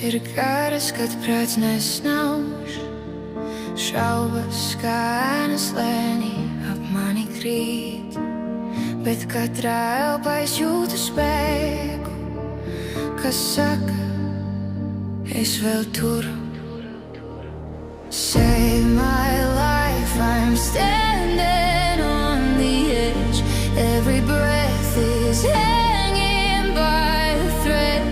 ir garas, kad prāts nesnauž, šaubas kā ēnas lēnī ap mani krīt, bet katrā elpā es jūtu spēku, kas saka, es vēl turu. Save my life, I'm standing on the edge. Every breath is hanging by a thread.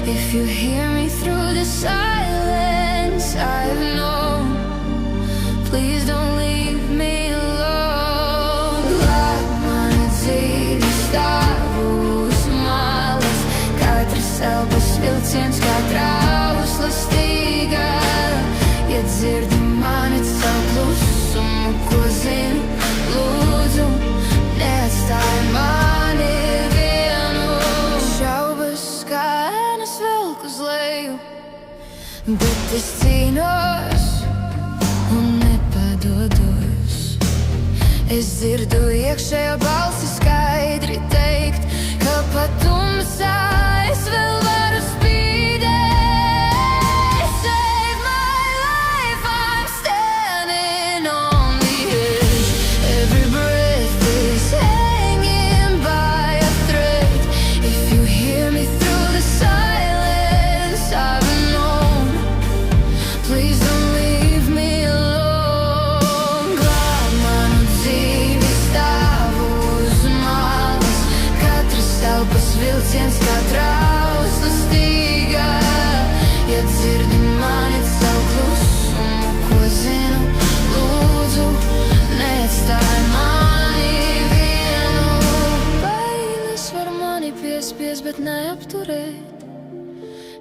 If you hear me through the silence I've known, please don't leave me alone. Glāb mani dzīvi stāvus malas, katrs elpas vilciens, katra ausla stīga. Ja dzirdi mani caur klusumu, ko zinu, lūdzu, neatstāj mani vienu. Šaubas kā ēnas velk uz leju, bet es cīnos un nepadodos. Es dzirdu iekšējo balsi skaidri teikt, ka pat tumsā es vēl varu spīdēt. Save my life, I'm standing on the edge. Every breath is hanging by a thread. If you hear me through the silence I've known, please don't leave me alone. Glāb manu dzīvi stāvus malas, katrs elpas vilciens, katra ausla stīga. Ja dzirdi mani caur klusumu, ko zinu, lūdzu, neatstāj mani vienu. Bailes var mani piespiest, bet neapturēt.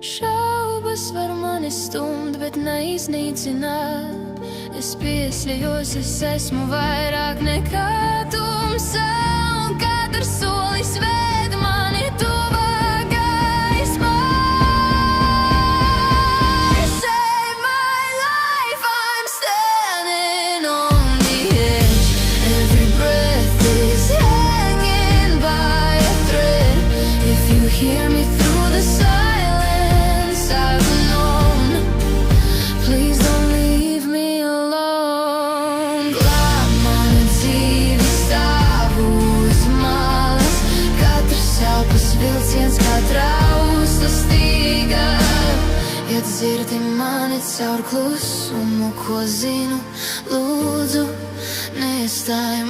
Šaubas var mani stumt, bet neiznīcināt. Es piesļajos, es esmu vairāk nekā tumsa, un katrs solis ved mani tuvāk gaismai. Save my life, I'm standing on the edge. Every breath is hanging by a thread. If you hear me through the silence I've known, please don't leave me alone. Glāb mani dzīvi stāvus malas, katrs elpas vilciens, katra ausla stīga. Ja dzirdi mani caur klusumu, ko zinu, lūdzu, neatstāj